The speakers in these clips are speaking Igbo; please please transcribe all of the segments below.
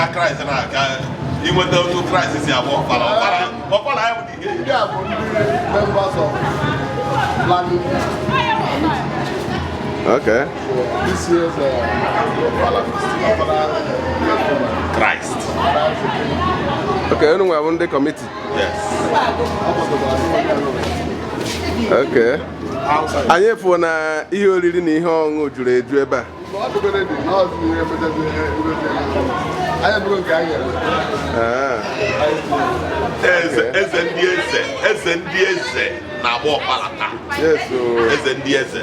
ka Christ na ka inweta otu Christ si agba ọkpara ya bụ ihe ndị a bụ ndị members of planning. Okay. This year's Christ. Okay, unu nwe bụ ndị committee. Yes. Okay. Anyị efu na ihe oriri na ihe ọṅụṅụ juru eju ebe a. Eze ndị eze na-agba ọkpara taa. Eze ndị eze.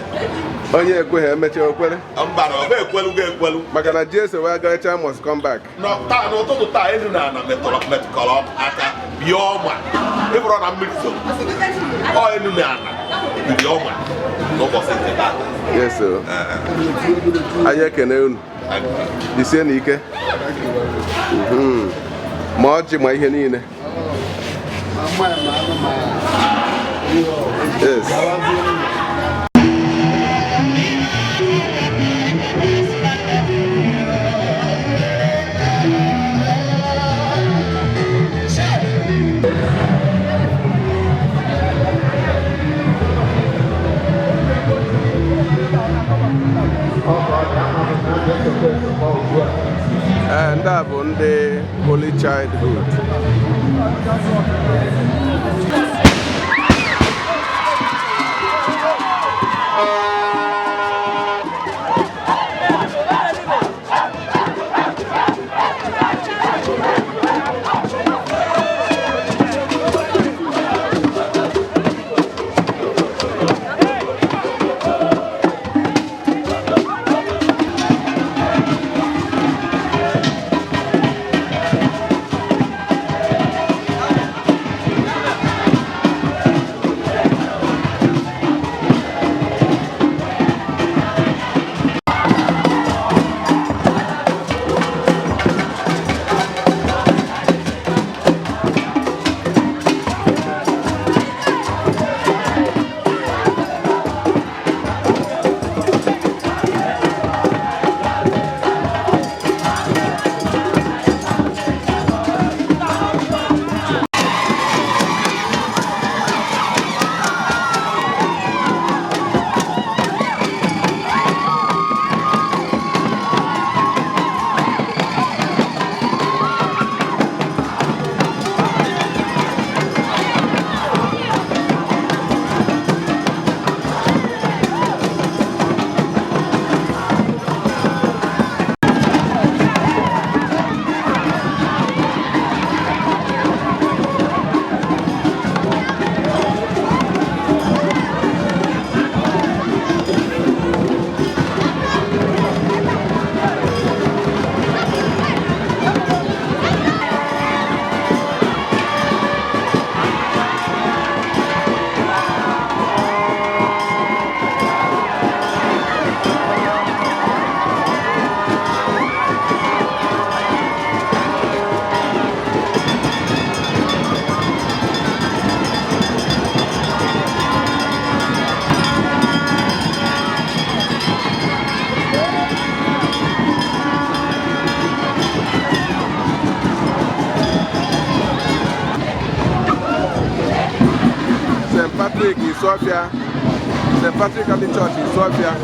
Onye ekweghị emecha okwere? Mba na ọ bụ ekwelu. Maka na Jesu wee gacha must come back. N'ụtụtụ taa elu na ana metụkọrọ aka bịa ọma ịbụrụ na mmiri so ọ elu na ana bịa ọma n'ụbọchị nke taa. Yes, anyị ekene unu. Jisie n'ike. Ma ọjị ma ihe niile. Yes. And that one the Holy Childhood. Sofia, St. Patrick Catholic Church in Sofia.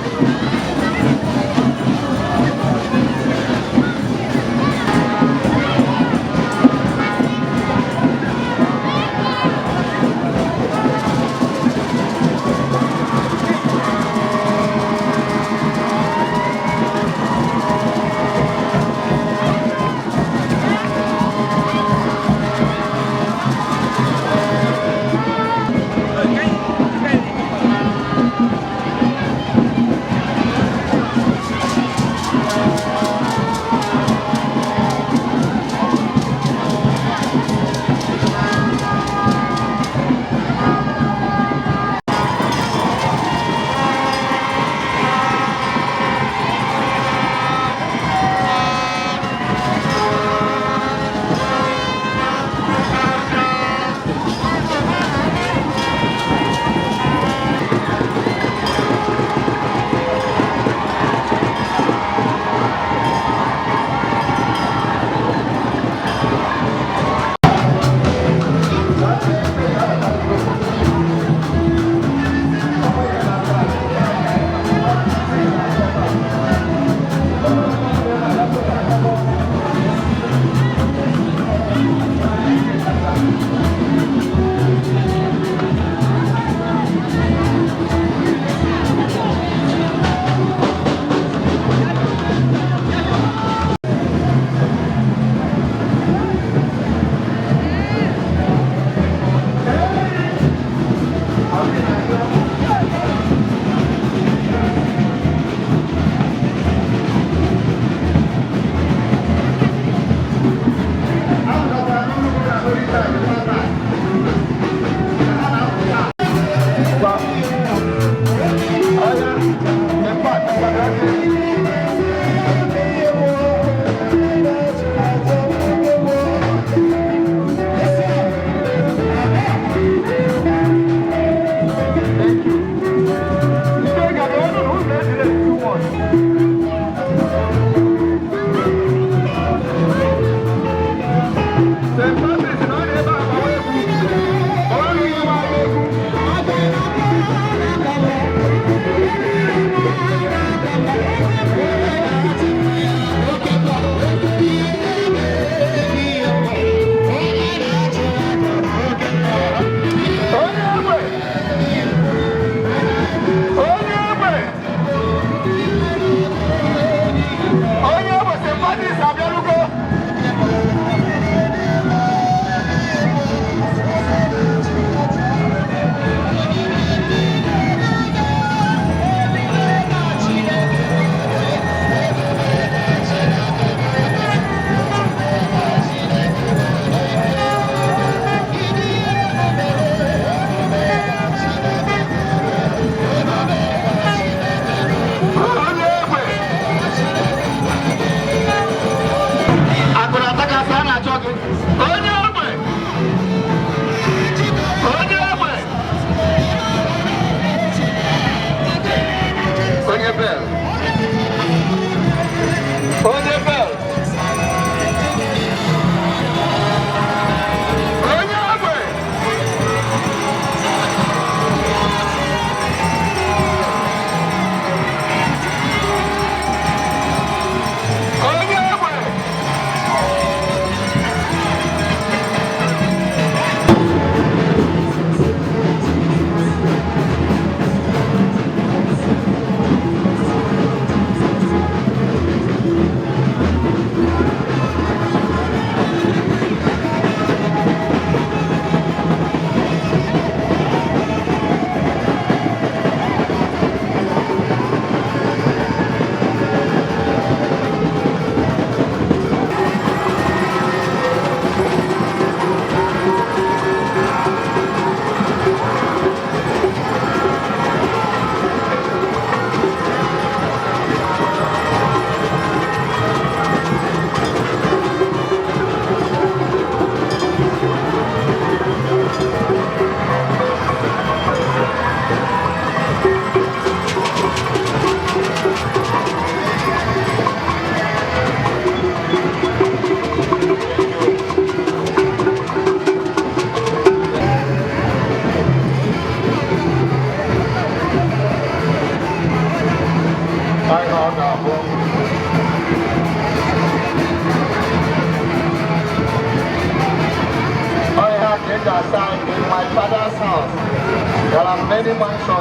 many mansions.